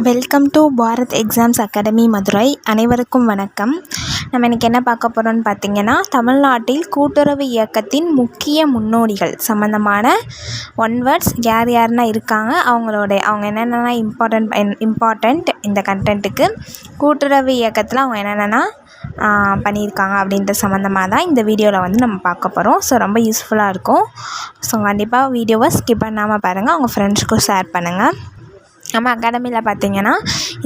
Welcome to Bharat exams academy Madurai. அனைவருக்கும் வணக்கம். நம்ம இன்றைக்கி என்ன பார்க்க போகிறோம்னு பார்த்திங்கன்னா, தமிழ்நாட்டில் கூட்டுறவு இயக்கத்தின் முக்கிய முன்னோடிகள் சம்மந்தமான ஒன் வேர்ட்ஸ் யார் யாருன்னா இருக்காங்க, அவங்க என்னென்னா இம்பார்ட்டண்ட் இந்த கண்டென்ட்டுக்கு கூட்டுறவு இயக்கத்தில் அவங்க என்னென்னா பண்ணியிருக்காங்க அப்படின்ற சம்மந்தமாக தான் இந்த வீடியோவில் வந்து நம்ம பார்க்க போகிறோம். ஸோ ரொம்ப யூஸ்ஃபுல்லாக இருக்கும். ஸோ கண்டிப்பாக வீடியோவை ஸ்கிப் பண்ணாமல் பாருங்கள், உங்கள் ஃப்ரெண்ட்ஸ்க்கும் ஷேர் பண்ணுங்கள். நம்ம அகாடமியில் பார்த்திங்கன்னா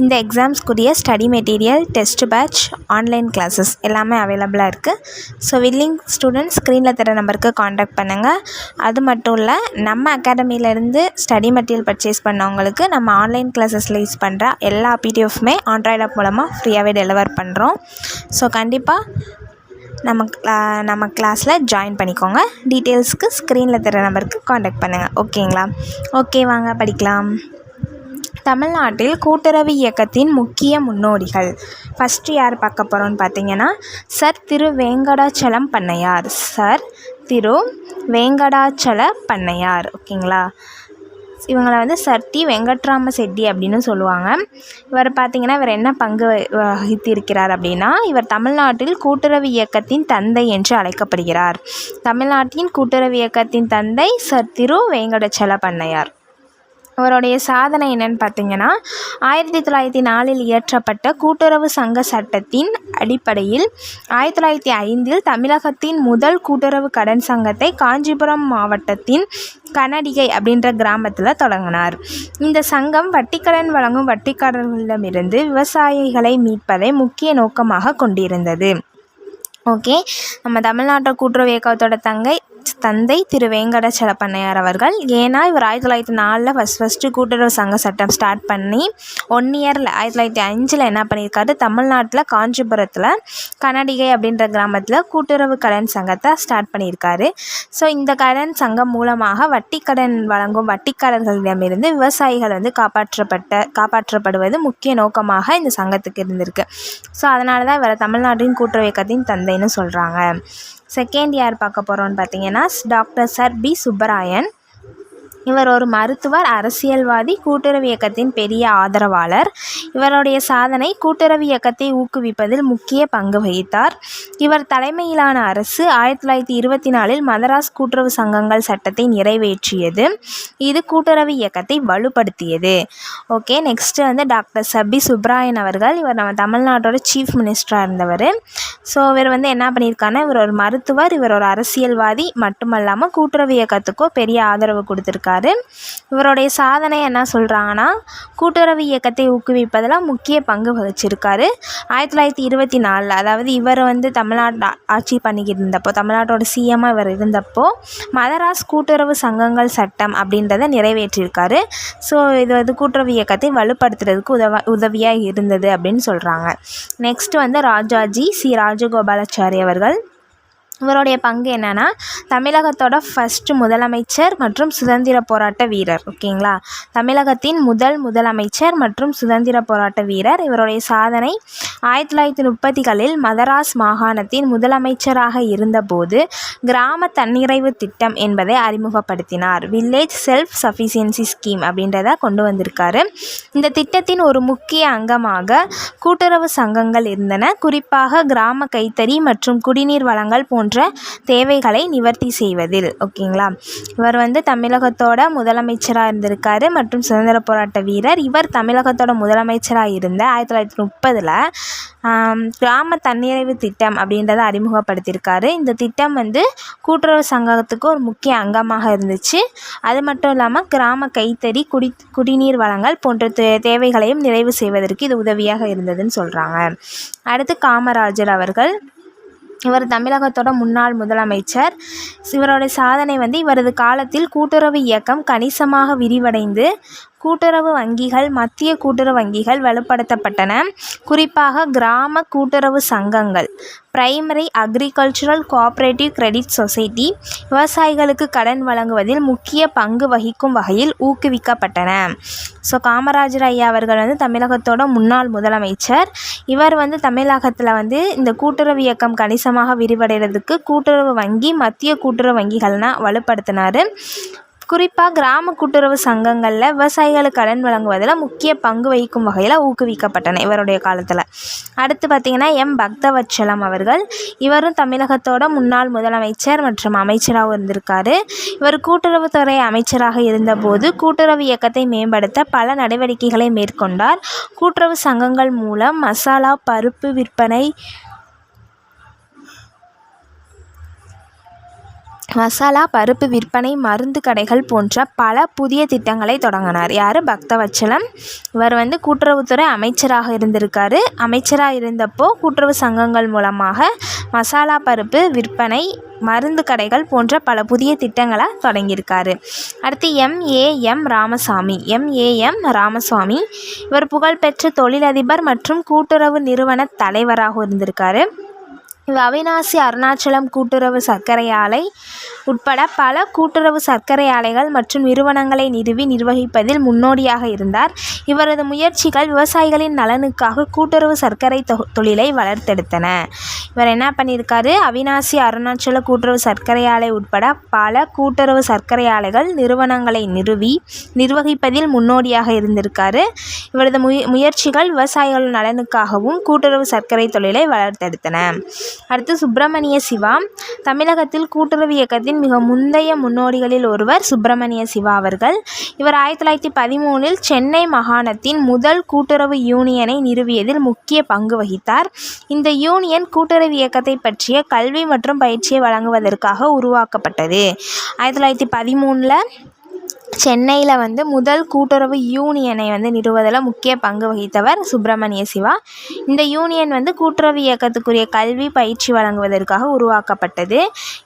இந்த எக்ஸாம்ஸ்க்குரிய study material, test batch, online classes எல்லாமே அவைலபிளாக இருக்குது. ஸோ வில்லிங் ஸ்டூடெண்ட்ஸ் ஸ்க்ரீனில் தர நம்பருக்கு காண்டாக்ட் பண்ணுங்கள். அது மட்டும் இல்லை, நம்ம அகாடமியிலேருந்து ஸ்டடி மெட்டீரியல் பர்ச்சேஸ் பண்ணவங்களுக்கு நம்ம ஆன்லைன் கிளாஸஸில் யூஸ் பண்ணுற எல்லா பிடிஎஃப்மே ஆண்ட்ராய்டு ஆப் மூலமாக ஃப்ரீயாகவே டெலிவர் பண்ணுறோம். ஸோ கண்டிப்பாக நம்ம கிளாஸில் ஜாயின் பண்ணிக்கோங்க. டீட்டெயில்ஸ்க்கு ஸ்க்ரீனில் தர நம்பருக்கு காண்டாக்ட் பண்ணுங்கள். ஓகேங்களா? ஓகே, வாங்க படிக்கலாம். தமிழ்நாட்டில் கூட்டுறவு இயக்கத்தின் முக்கிய முன்னோடிகள். ஃபஸ்ட்டு யார் பார்க்க போகிறோன்னு பார்த்தீங்கன்னா, சர் திரு வேங்கடாச்சலம் பண்ணையார். சர் திரு வேங்கடாச்சல பண்ணையார். ஓகேங்களா? இவங்களை வந்து சர் டி வெங்கட்ராம செட்டி அப்படின்னு சொல்லுவாங்க. இவர் பார்த்திங்கன்னா இவர் என்ன பங்கு வகித்திருக்கிறார் அப்படின்னா, இவர் தமிழ்நாட்டில் கூட்டுறவு இயக்கத்தின் தந்தை என்று அழைக்கப்படுகிறார். தமிழ்நாட்டின் கூட்டுறவு இயக்கத்தின் தந்தை சர் திரு வேங்கடாச்சல பண்ணையார். அவருடைய சாதனை என்னன்னு பார்த்தீங்கன்னா, 1904 இயற்றப்பட்ட கூட்டுறவு சங்க சட்டத்தின் அடிப்படையில் 1905 தமிழகத்தின் முதல் கூட்டுறவு கடன் சங்கத்தை காஞ்சிபுரம் மாவட்டத்தின் கனடிகை அப்படின்ற கிராமத்தில் தொடங்கினார். இந்த சங்கம் வட்டிக்கடன் வழங்கும் வட்டிக்காரர்களிடமிருந்து விவசாயிகளை மீட்பதை முக்கிய நோக்கமாக கொண்டிருந்தது. ஓகே, நம்ம தமிழ்நாட்டு கூட்டுறவு இயக்கத்தோட தந்தை திரு வேங்கடாச்சல பண்ணையார் அவர்கள். ஏன்னா இவர் 1904 ஃபஸ்ட்டு கூட்டுறவு சங்க சட்டம் ஸ்டார்ட் பண்ணி 1 இயரில் 1905 என்ன பண்ணியிருக்காரு, தமிழ்நாட்டில் காஞ்சிபுரத்தில் கனடிகை அப்படின்ற கிராமத்தில் கூட்டுறவு கடன் சங்கத்தை ஸ்டார்ட் பண்ணியிருக்காரு. ஸோ இந்த கடன் சங்கம் மூலமாக வட்டி கடன் வழங்கும் வட்டிக்காரர்களிடமிருந்து விவசாயிகள் வந்து காப்பாற்றப்படுவது முக்கிய நோக்கமாக இந்த சங்கத்துக்கு இருந்திருக்கு. ஸோ அதனால தான் இவரை தமிழ்நாட்டின் கூட்டுறவு இயக்கத்தின் தந்தைன்னு சொல்கிறாங்க. செகண்ட் யார் பார்க்க போகிறோன்னு பார்த்தீங்கன்னா, டாக்டர் சர் பி சுப்பராயன். இவர் ஒரு மருத்துவர், அரசியல்வாதி, கூட்டுறவு இயக்கத்தின் பெரிய ஆதரவாளர். இவருடைய சாதனை கூட்டுறவு இயக்கத்தை ஊக்குவிப்பதில் முக்கிய பங்கு வகித்தார். இவர் தலைமையிலான அரசு 1924 மதராஸ் கூட்டுறவு சங்கங்கள் சட்டத்தை நிறைவேற்றியது. இது கூட்டுறவு இயக்கத்தை வலுப்படுத்தியது. ஓகே, நெக்ஸ்ட்டு வந்து டாக்டர் சர் பி சுப்பராயன் அவர்கள். இவர் நம்ம தமிழ்நாட்டோட சீஃப் மினிஸ்டராக இருந்தவர். ஸோ இவர் வந்து என்ன பண்ணியிருக்காருன்னா, இவர் ஒரு மருத்துவர், இவர் ஒரு அரசியல்வாதி மட்டுமல்லாமல் கூட்டுறவு இயக்கத்துக்கும் பெரிய ஆதரவு கொடுத்துருக்காரு. இவருடைய சாதனை என்ன சொல்கிறாங்கன்னா, கூட்டுறவு இயக்கத்தை ஊக்குவிப்பதில் முக்கிய பங்கு வகிச்சிருக்காரு. 1924 அதாவது இவர் வந்து தமிழ்நாட்டு ஆட்சி பண்ணிக்கிட்டு இருந்தப்போ, தமிழ்நாட்டோட சிஎம்மாக இவர் இருந்தப்போ மதராஸ் கூட்டுறவு சங்கங்கள் சட்டம் அப்படின்றத நிறைவேற்றியிருக்காரு. ஸோ இது வந்து கூட்டுறவு இயக்கத்தை வலுப்படுத்துறதுக்கு உதவியாக இருந்தது அப்படின்னு சொல்கிறாங்க. நெக்ஸ்ட் வந்து ராஜாஜி சி ராஜகோபாலாச்சாரி அவர்கள். இவருடைய பங்கு என்னென்னா, தமிழகத்தோட ஃபஸ்ட்டு முதலமைச்சர் மற்றும் சுதந்திர போராட்ட வீரர். ஓகேங்களா? தமிழகத்தின் முதலமைச்சர் மற்றும் சுதந்திர போராட்ட வீரர். இவருடைய சாதனை 1930களில் மதராஸ் மாகாணத்தின் முதலமைச்சராக இருந்தபோது கிராம தன்னிறைவு திட்டம் என்பதை அறிமுகப்படுத்தினார். வில்லேஜ் செல்ஃப் சஃபிஷியன்சி ஸ்கீம் அப்படின்றத கொண்டு வந்திருக்காரு. இந்த திட்டத்தின் ஒரு முக்கிய அங்கமாக கூட்டுறவு சங்கங்கள் இருந்தன. குறிப்பாக கிராம கைத்தறி மற்றும் குடிநீர் வழங்கல் போன்ற தேவைகளை நிவர்த்தி செய்வதில். ஓகேங்களா? இவர் வந்து தமிழகத்தோட முதலமைச்சராக இருந்திருக்காரு மற்றும் சுதந்திர போராட்ட வீரர். இவர் தமிழகத்தோட முதலமைச்சராக இருந்த 1930 கிராம தன்னிறைவு திட்டம் அப்படின்றத அறிமுகப்படுத்தியிருக்காரு. இந்த திட்டம் வந்து கூட்டுறவு சங்கத்துக்கு ஒரு முக்கிய அங்கமாக இருந்துச்சு. அது மட்டும் இல்லாமல் கிராம கைத்தறி, குடிநீர் வழங்கல் போன்ற தேவைகளையும் நிறைவு செய்வதற்கு இது உதவியாக இருந்ததுன்னு சொல்கிறாங்க. அடுத்து காமராஜர் அவர்கள். இவர் தமிழகத்தோட முன்னாள் முதலமைச்சர். இவருடைய சாதனை வந்து இவரது காலத்தில் கூட்டுறவு இயக்கம் கணிசமாக விரிவடைந்து கூட்டுறவு வங்கிகள், மத்திய கூட்டுறவு வங்கிகள் வலுப்படுத்தப்பட்டன. குறிப்பாக கிராம கூட்டுறவு சங்கங்கள், primary agricultural cooperative credit society விவசாயிகளுக்கு கடன் வழங்குவதில் முக்கிய பங்கு வகிக்கும் வகையில் ஊக்குவிக்கப்பட்டன. ஸோ காமராஜர் ஐயா அவர்கள் வந்து தமிழகத்தோட முன்னாள் முதலமைச்சர். இவர் வந்து தமிழகத்தில் வந்து இந்த கூட்டுறவு இயக்கம் கணிசமாக விரிவடைகிறதுக்கு கூட்டுறவு வங்கி, மத்திய கூட்டுறவு வங்கிகள்னால் வலுப்படுத்தினார். குறிப்பாக கிராம கூட்டுறவு சங்கங்களில் விவசாயிகளுக்கு கடன் வழங்குவதில் முக்கிய பங்கு வகிக்கும் வகையில் ஊக்குவிக்கப்பட்டன இவருடைய காலத்தில். அடுத்து பார்த்திங்கன்னா பக்தவத்சலம் அவர்கள். இவரும் தமிழகத்தோட முன்னாள் முதலமைச்சர் மற்றும் அமைச்சராகவும் இருந்திருக்காரு. இவர் கூட்டுறவுத்துறை அமைச்சராக இருந்தபோது கூட்டுறவு இயக்கத்தை மேம்படுத்த பல நடவடிக்கைகளை மேற்கொண்டார். கூட்டுறவு சங்கங்கள் மூலம் மசாலா, பருப்பு விற்பனை, மருந்து கடைகள் போன்ற பல புதிய திட்டங்களை தொடங்கினார். யார்? பக்தவத்சலம். இவர் கூட்டுறவுத்துறை அமைச்சராக இருந்திருக்காரு. அமைச்சராக இருந்தப்போ கூட்டுறவு சங்கங்கள் மூலமாக மசாலா, பருப்பு விற்பனை, மருந்து கடைகள் போன்ற பல புதிய திட்டங்களை தொடங்கியிருக்காரு. அடுத்து எம் ராமசாமி. இவர் புகழ்பெற்ற தொழிலதிபர் மற்றும் கூட்டுறவு நிறுவன தலைவராக இருந்திருக்காரு. இவர் அவிநாசி அருணாச்சலம் கூட்டுறவு சர்க்கரை ஆலை உட்பட பல கூட்டுறவு சர்க்கரை ஆலைகள் மற்றும் நிறுவனங்களை நிர்வகிப்பதில் முன்னோடியாக இருந்தார். இவரது முயற்சிகள் விவசாயிகளின் நலனுக்காக கூட்டுறவு சர்க்கரை தொழிலை வளர்த்தெடுத்தன. இவர் என்ன பண்ணியிருக்காரு? அவிநாசி அருணாச்சல கூட்டுறவு சர்க்கரை ஆலை உட்பட பல கூட்டுறவு சர்க்கரை ஆலைகள் நிறுவனங்களை நிர்வகிப்பதில் முன்னோடியாக இருந்திருக்காரு. இவரது முயற்சிகள் விவசாயிகளின் நலனுக்காகவும் கூட்டுறவு சர்க்கரை தொழிலை வளர்த்தெடுத்தன. அடுத்து சுப்பிரமணிய சிவா. தமிழகத்தில் கூட்டுறவு இயக்கத்தின் மிக முந்தைய முன்னோடிகளில் ஒருவர் சுப்பிரமணிய சிவா அவர்கள். இவர் 1913 சென்னை மாகாணத்தின் முதல் கூட்டுறவு யூனியனை நிறுவியதில் முக்கிய பங்கு வகித்தார். இந்த யூனியன் கூட்டுறவு இயக்கத்தை பற்றிய கல்வி மற்றும் பயிற்சியை வழங்குவதற்காக உருவாக்கப்பட்டது. 1913 சென்னையில் முதல் கூட்டுறவு யூனியனை நிறுவுவதில் முக்கிய பங்கு வகித்தவர் சுப்பிரமணிய சிவா. இந்த யூனியன் கூட்டுறவு இயக்கத்துக்குரிய கல்வி பயிற்சி வழங்குவதற்காக உருவாக்கப்பட்டது.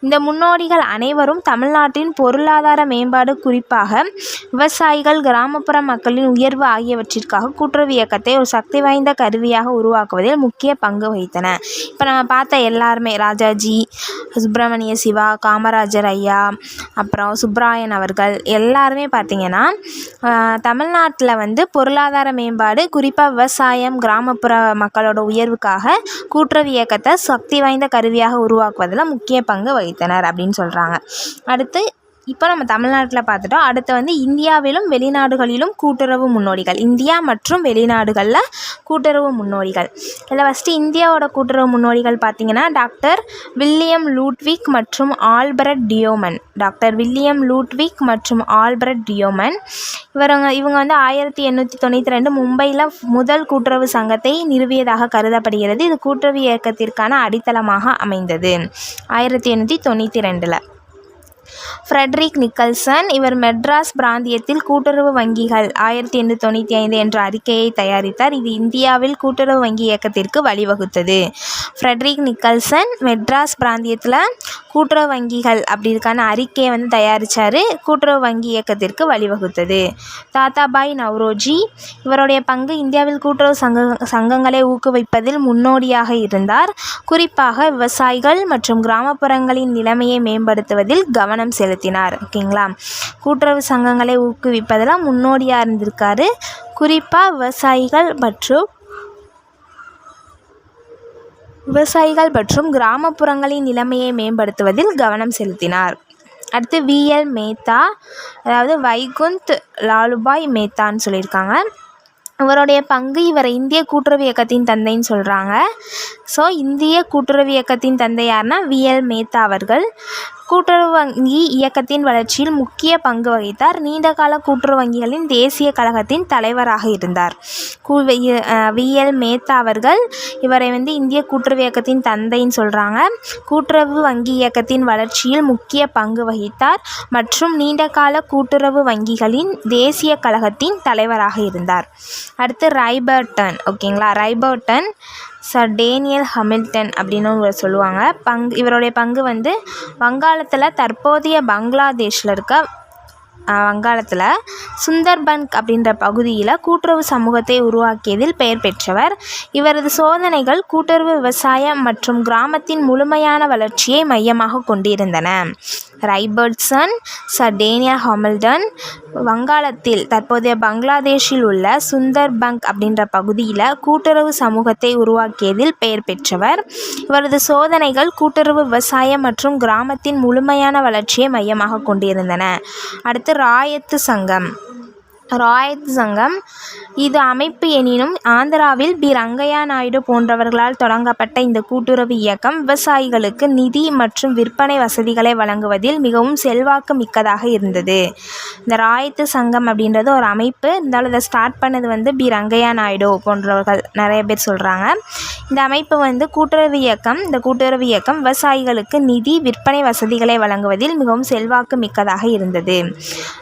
இந்த முன்னோடிகள் அனைவரும் தமிழ்நாட்டின் பொருளாதார மேம்பாடு, குறிப்பாக விவசாயிகள், கிராமப்புற மக்களின் உயர்வு ஆகியவற்றிற்காக கூட்டுறவு இயக்கத்தை ஒரு சக்தி வாய்ந்த கருவியாக உருவாக்குவதில் முக்கிய பங்கு வகித்தன. இப்போ நம்ம பார்த்த எல்லாருமே ராஜாஜி, சுப்பிரமணிய சிவா, காமராஜர் ஐயா, அப்புறம் சுப்ராயன் அவர்கள் எல்லாருமே பார்த்திங்கன்னா தமிழ்நாட்டில் பொருளாதார மேம்பாடு, குறிப்பாக விவசாயம், கிராமப்புற மக்களோட உயர்வுக்காக கூட்டுறவு இயக்கத்தை சக்தி வாய்ந்த கருவியாக உருவாக்குவதில் முக்கிய பங்கு வகித்தனர் அப்படின்னு சொல்கிறாங்க. அடுத்து இப்போ நம்ம தமிழ்நாட்டில் பார்த்துட்டோம். அடுத்து இந்தியாவிலும் வெளிநாடுகளிலும் கூட்டுறவு முன்னோடிகள். இந்தியா மற்றும் வெளிநாடுகளில் கூட்டுறவு முன்னோடிகள். இதில் ஃபஸ்ட்டு இந்தியாவோட கூட்டுறவு முன்னோடிகள் பார்த்திங்கன்னா டாக்டர் வில்லியம் லூட்விக் மற்றும் ஆல்பர்ட் டியோமன். இவங்க 1892 மும்பையில் முதல் கூட்டுறவு சங்கத்தை நிறுவியதாக கருதப்படுகிறது. இது கூட்டுறவு இயக்கத்திற்கான அடித்தளமாக அமைந்தது 1892. Frederick Nicholson. இவர் மெட்ராஸ் பிராந்தியத்தில் கூட்டுறவு வங்கிகள் 1895 என்ற அறிக்கையை தயாரித்தார். இது இந்தியாவில் கூட்டுறவு வங்கி இயக்கத்திற்கு வழிவகுத்தது. ஃப்ரெட்ரிக் நிக்கல்சன் மெட்ராஸ் பிராந்தியத்தில் கூட்டுறவு வங்கிகள் அப்படிக்கான அறிக்கையை தயாரித்தார். கூட்டுறவு வங்கி இயக்கத்திற்கு வழிவகுத்தது. தாதாபாய் நவ்ரோஜி. இவருடைய பங்கு இந்தியாவில் கூட்டுறவு சங்கங்களை ஊக்குவிப்பதில் முன்னோடியாக இருந்தார். குறிப்பாக விவசாயிகள் மற்றும் கிராமப்புறங்களின் நிலைமையை மேம்படுத்துவதில் கவனம் செலுத்தினார். ஓகேங்களா? கூட்டுறவு சங்கங்களை ஊக்குவிப்பதில் முன்னோடியாக இருந்திருக்காரு. குறிப்பாக விவசாயிகள் மற்றும் கிராமப்புறங்களின் நிலைமையை மேம்படுத்துவதில் கவனம் செலுத்தினார். அடுத்து VL மேத்தா, அதாவது வைகுந்த் லாலுபாய் மேத்தான்னு சொல்லியிருக்காங்க. இவருடைய பங்கு, இவரை இந்திய கூட்டுறவு இயக்கத்தின் தந்தைன்னு சொல்கிறாங்க. ஸோ இந்திய கூட்டுறவு இயக்கத்தின் தந்தை யாருன்னா VL மேத்தா அவர்கள். கூட்டுறவு வங்கி இயக்கத்தின் வளர்ச்சியில் முக்கிய பங்கு வகித்தார். நீண்டகால கூட்டுறவு வங்கிகளின் தேசிய கழகத்தின் தலைவராக இருந்தார். VL மேத்தா அவர்கள். இவரை இந்திய கூட்டுறவு இயக்கத்தின் தந்தைன்னு சொல்கிறாங்க. கூட்டுறவு வங்கி இயக்கத்தின் வளர்ச்சியில் முக்கிய பங்கு வகித்தார் மற்றும் நீண்டகால கூட்டுறவு வங்கிகளின் தேசிய கழகத்தின் தலைவராக இருந்தார். அடுத்து ரைபர்டன். ஓகேங்களா? ரைபர்டன் சர் டேனியல் ஹமில்டன் அப்படின்னு சொல்லுவாங்க. இவருடைய பங்கு வங்காளத்தில், தற்போதைய பங்களாதேஷில் இருக்க வங்காளத்தில் சுந்தர்பன்க் அப்படின்ற பகுதியில் கூட்டுறவு சமூகத்தை உருவாக்கியதில் பெயர் பெற்றவர். இவரது சோதனைகள் கூட்டுறவு, விவசாயம் மற்றும் கிராமத்தின் முழுமையான வளர்ச்சியை மையமாக கொண்டிருந்தன. ரைபர்ட்சன், சர் டேனியல் ஹாமில்டன். வங்காளத்தில் தற்போதைய பங்களாதேஷில் உள்ள சுந்தர்பங்க் அப்படின்ற பகுதியில் கூட்டுறவு சமூகத்தை உருவாக்கியதில் பெயர் பெற்றவர். இவரது சோதனைகள் கூட்டுறவு விவசாயம் மற்றும் கிராமத்தின் முழுமையான வளர்ச்சியை மையமாக கொண்டிருந்தன. அடுத்து ராயத்து சங்கம். இது அமைப்பு எனினும் ஆந்திராவில் பி. ரங்கையா நாயுடு போன்றவர்களால் தொடங்கப்பட்ட இந்த கூட்டுறவு இயக்கம் விவசாயிகளுக்கு நிதி மற்றும் விற்பனை வசதிகளை வழங்குவதில் மிகவும் செல்வாக்கு மிக்கதாக இருந்தது. இந்த ராயத்து சங்கம் அப்படின்றது ஒரு அமைப்பு, இருந்தாலும் இதை ஸ்டார்ட் பண்ணது பி. ரங்கையா நாயுடு போன்றவர்கள் நிறைய பேர் சொல்கிறாங்க. இந்த அமைப்பு கூட்டுறவு இயக்கம். இந்த கூட்டுறவு இயக்கம் விவசாயிகளுக்கு நிதி விற்பனை வசதிகளை வழங்குவதில் மிகவும் செல்வாக்கு மிக்கதாக இருந்தது.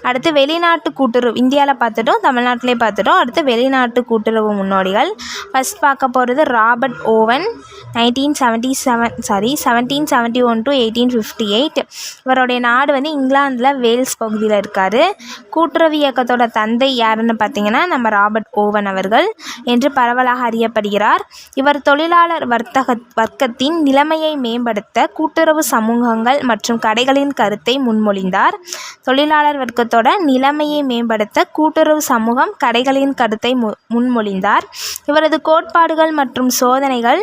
அடுத்து வெளிநாட்டு கூட்டுறவு. இந்தியாவில் பார்த்துட்டோம், தமிழ்நாட்டிலே பார்த்துட்டோம். அடுத்து வெளிநாட்டு கூட்டுறவு முன்னோடிகள். ஃபஸ்ட் பார்க்க போகிறது ராபர்ட் ஓவன், 1771 to 1858. இவருடைய நாடு இங்கிலாந்தில் வேல்ஸ் பகுதியில் இருக்கார். கூட்டுறவு இயக்கத்தோட தந்தை யாருன்னு பார்த்தீங்கன்னா நம்ம ராபர்ட் ஓவன் அவர்கள் என்று பரவலாக அறியப்படுகிறார். இவர் தொழிலாளர் வர்க்கத்தின் நிலைமையை மேம்படுத்த கூட்டுறவு சமூகங்கள் மற்றும் கடைகளின் கருத்தை முன்மொழிந்தார். தொழிலாளர் வர்க்கத்தோட நிலைமையை மேம்படுத்த கூட்டுறவு சமூகம் கடைகளின் கருத்தை முன்மொழிந்தார். இவரது கோட்பாடுகள் மற்றும் சோதனைகள்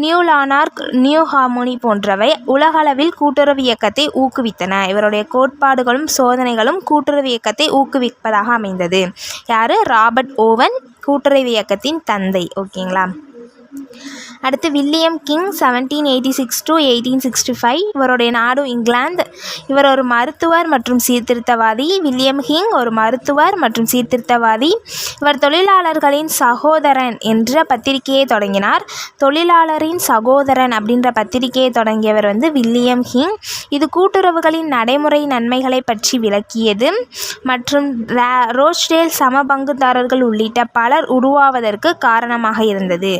நியூ லானார்க், நியூ ஹார்மோனி போன்றவை உலகளவில் கூட்டுறவு இயக்கத்தை ஊக்குவித்தன. இவருடைய கோட்பாடுகளும் சோதனைகளும் கூட்டுறவு இயக்கத்தை ஊக்குவிப்பதாக அமைந்தது. யார்? ராபர்ட் ஓவன், கூட்டுறவு இயக்கத்தின் தந்தை. ஓகேங்களா. அடுத்து வில்லியம் கிங், 1786 to 1865. இவருடைய நாடு இங்கிலாந்து. இவர் ஒரு மருத்துவர் மற்றும் சீர்திருத்தவாதி. வில்லியம் கிங் ஒரு மருத்துவர் மற்றும் சீர்திருத்தவாதி. இவர் தொழிலாளர்களின் சகோதரன் என்ற பத்திரிகையை தொடங்கினார். தொழிலாளரின் சகோதரன் அப்படின்ற பத்திரிகையை தொடங்கியவர் வில்லியம் கிங். இது கூட்டுறவுகளின் நடைமுறை நன்மைகளை பற்றி விளக்கியது மற்றும் ரோச்டேல் சமபங்குதாரர்கள் உள்ளிட்ட பலர் உருவாவதற்கு காரணமாக இருந்தது.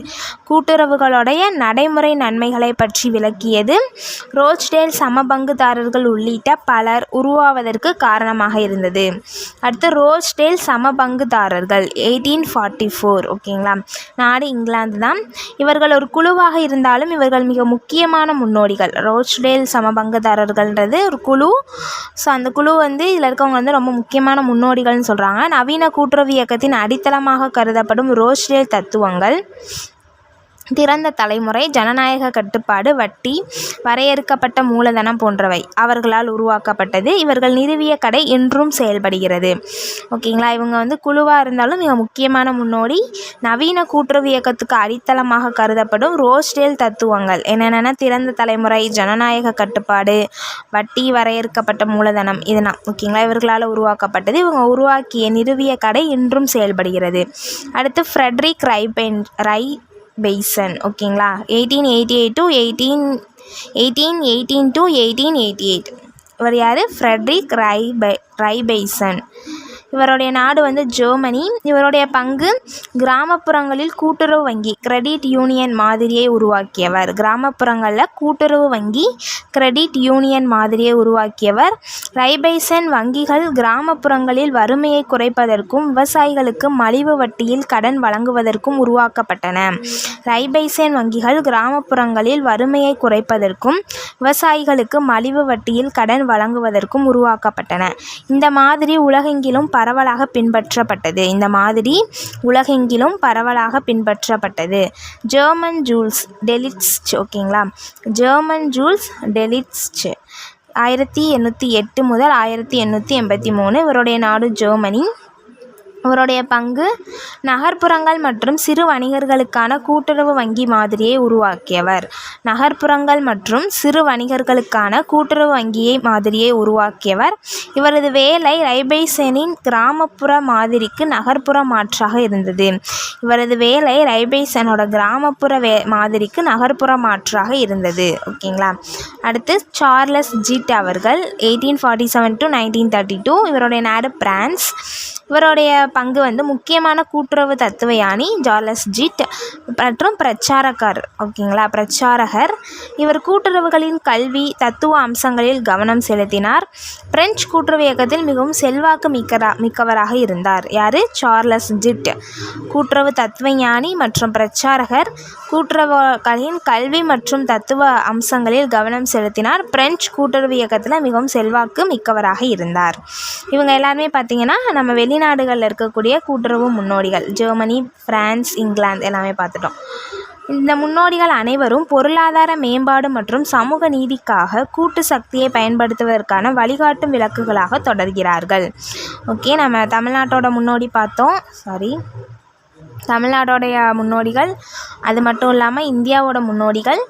கூட்டுறவுகளுடைய நடைமுறை நன்மைகளை பற்றி விளக்கியது. ரோச்டேல் சமபங்குதாரர்கள் உள்ளிட்ட பலர் உருவாவதற்கு காரணமாக இருந்தது. அடுத்து ரோச்டேல் சமபங்குதாரர்கள் 1844. ஓகேங்களா. நாடு இங்கிலாந்து தான். இவர்கள் ஒரு குழுவாக இருந்தாலும் இவர்கள் மிக முக்கியமான முன்னோடிகள். ரோச்டேல் சமபங்குதாரர்கள்ன்றது ஒரு குழு. ஸோ அந்த குழு இதில் இருக்கவங்க ரொம்ப முக்கியமான முன்னோடிகள்னு சொல்கிறாங்க. நவீன கூட்டுறவு இயக்கத்தின் அடித்தளமாக கருதப்படும் ரோச்டேல் தத்துவங்கள் திறந்த தலைமுறை, ஜனநாயக கட்டுப்பாடு, வட்டி, வரையறுக்கப்பட்ட மூலதனம் போன்றவை அவர்களால் உருவாக்கப்பட்டது. இவர்கள் நிறுவிய கடை இன்றும் செயல்படுகிறது. ஓகேங்களா. இவங்க குழுவாக இருந்தாலும் மிக முக்கியமான முன்னோடி. நவீன கூட்டுறவு இயக்கத்துக்கு அடித்தளமாக கருதப்படும் ரோச்டேல் தத்துவங்கள் என்னென்னா திறந்த தலைமுறை, ஜனநாயக கட்டுப்பாடு, வட்டி, வரையறுக்கப்பட்ட மூலதனம், இதெல்லாம் ஓகேங்களா இவர்களால் உருவாக்கப்பட்டது. இவங்க உருவாக்கிய நிறுவிய கடை இன்றும் செயல்படுகிறது. அடுத்து ஃப்ரெட்ரிக் ரைபெய்சன். ஓகேங்களா. 1818 to 1888. இவர் யார்? ஃப்ரெட்ரிக் ரைபெய்சன். இவருடைய நாடு ஜெர்மனி. இவருடைய பங்கு கிராமப்புறங்களில் கூட்டுறவு வங்கி, கிரெடிட் யூனியன் மாதிரியை உருவாக்கியவர். கிராமப்புறங்களில் கூட்டுறவு வங்கி, கிரெடிட் யூனியன் மாதிரியை உருவாக்கியவர். ரைபெய்சன் வங்கிகள் கிராமப்புறங்களில் வறுமையை குறைப்பதற்கும் விவசாயிகளுக்கு மலிவு வட்டியில் கடன் வழங்குவதற்கும் உருவாக்கப்பட்டன. ரைபெய்சன் வங்கிகள் கிராமப்புறங்களில் வறுமையை குறைப்பதற்கும் விவசாயிகளுக்கு மலிவு வட்டியில் கடன் வழங்குவதற்கும் உருவாக்கப்பட்டன. இந்த மாதிரி உலகெங்கிலும் பரவலாக பின்பற்றப்பட்டது. German joules டெலிட்ஸ்ச். ஓகேங்களா. ஜெர்மன் ஜூல்ஸ் டெலிட்ஸ்ச் 1808 முதல் 1883. இவருடைய நாடு ஜெர்மனி. இவருடைய பங்கு நகர்ப்புறங்கள் மற்றும் சிறு வணிகர்களுக்கான கூட்டுறவு வங்கி மாதிரியை உருவாக்கியவர். நகர்ப்புறங்கள் மற்றும் சிறு வணிகர்களுக்கான கூட்டுறவு வங்கியை மாதிரியை உருவாக்கியவர். இவரது வேலை ரைபெய்சனின் கிராமப்புற மாதிரிக்கு நகர்ப்புற மாற்றாக இருந்தது. இவரது வேலை ரைபெய்சனோட கிராமப்புற மாதிரிக்கு நகர்ப்புற மாற்றாக இருந்தது. ஓகேங்களா. அடுத்து சார்லஸ் ஜிட் அவர்கள் 1847 to 1932. இவருடைய நாடு பிரான்ஸ். இவருடைய பங்கு வந்து முக்கியமான கூட்டுறவு தத்துவ யானி சார்லஸ் ஜீட் மற்றும் பிரச்சாரகர். இவர் கூட்டுறவுகளின் கல்வி தத்துவ அம்சங்களில் கவனம் செலுத்தினார். பிரெஞ்சு கூட்டுறவு இயக்கத்தில் மிகவும் செல்வாக்கு மிக்கவராக இருந்தார். யார்? சார்லஸ் ஜீட். கூட்டுறவு தத்துவ ஞானி மற்றும் பிரச்சாரகர். கூட்டுறவுகளின் கல்வி மற்றும் தத்துவ அம்சங்களில் கவனம் செலுத்தினார். பிரெஞ்சு கூட்டுறவு இயக்கத்தில் மிகவும் செல்வாக்கு மிக்கவராக இருந்தார். இவங்க எல்லாருமே பார்த்திங்கன்னா நம்ம வெளிநாடுகளில் இருக்கக்கூடிய கூட்டுறவு முன்னோடிகள். ஜெர்மனி, பிரான்ஸ், இங்கிலாந்து எல்லாமே பார்த்துட்டோம். இந்த முன்னோடிகள் அனைவரும் பொருளாதார மேம்பாடு மற்றும் சமூக நீதிக்காக கூட்டு சக்தியை பயன்படுத்துவதற்கான வழிகாட்டும் விளக்குகளாக தொடர்கிறார்கள். ஓகே, நம்ம தமிழ்நாட்டோட முன்னோடி பார்த்தோம். தமிழ்நாடோடைய முன்னோடிகள், அது மட்டும் இல்லாமல் இந்தியாவோட முன்னோடிகள்,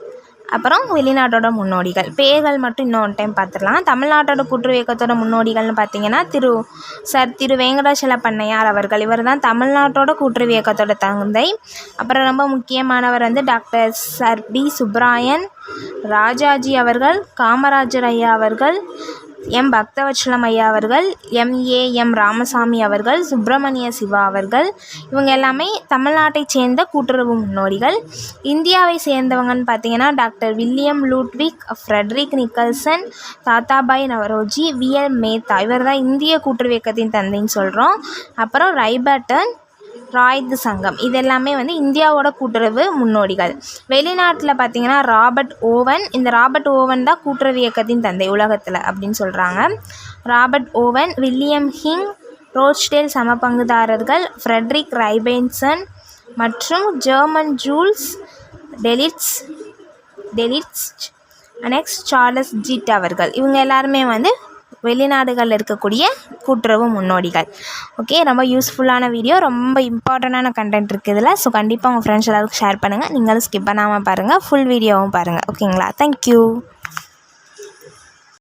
அப்புறம் வெளிநாட்டோட முன்னோடிகள். பேர்கள் மட்டும் இன்னொரு டைம் பார்த்துடலாம். தமிழ்நாட்டோட கூட்டுறவு இயக்கத்தோட முன்னோடிகள்னு பார்த்தீங்கன்னா திரு வெங்கடாச்சல பண்ணையார் அவர்கள். இவர் தான் தமிழ்நாட்டோட கூட்டுறவு இயக்கத்தோட தந்தை. அப்புறம் ரொம்ப முக்கியமானவர் வந்து doctor sir T Subbarayan, Rajaji அவர்கள், காமராஜர் ஐயா அவர்கள், எம் பக்தவத்சலம் ஐயா அவர்கள், எம் ராமசாமி அவர்கள், சுப்பிரமணிய சிவா அவர்கள். இவங்க எல்லாமே தமிழ்நாட்டை சேர்ந்த கூட்டுறவு முன்னோடிகள். இந்தியாவை சேர்ந்தவங்கன்னு பார்த்தீங்கன்னா doctor William Ludwig, Frederick Nicholson, Dadabhai Naoroji, V L Mehta. இவர் தான் இந்திய கூட்டுறவு இயக்கத்தின் தந்தைன்னு சொல்கிறோம். அப்புறம் ரைபர்டன் ராய்து சங்கம். இது எல்லாமே வந்து இந்தியாவோட கூட்டுறவு முன்னோடிகள். வெளிநாட்டில் பார்த்திங்கன்னா ராபர்ட் ஓவன். இந்த ராபர்ட் ஓவன் தான் கூட்டுறவு இயக்கத்தின் தந்தை உலகத்தில் அப்படின்னு சொல்கிறாங்க. ராபர்ட் ஓவன், வில்லியம் ஹிங், ரோச்டேல் சமபங்குதாரர்கள், ஃப்ரெட்ரிக் ரைபென்சன் மற்றும் German joules deletes next Charles ஜீட் அவர்கள். இவங்க எல்லாருமே வந்து வெளிநாடுகளில் இருக்கக்கூடிய கூட்டுறவு முன்னோடிகள். ஓகே, ரொம்ப யூஸ்ஃபுல்லான வீடியோ, ரொம்ப இம்பார்ட்டண்டான கண்டென்ட் இருக்குது இதில். ஸோ கண்டிப்பாக உங்கள் ஃப்ரெண்ட்ஸ் எல்லாருக்கும் ஷேர் பண்ணுங்கள். நீங்களும் ஸ்கிப் பண்ணாமல் பாருங்கள், ஃபுல் வீடியோவும் பாருங்கள். ஓகேங்களா? தேங்க்யூ.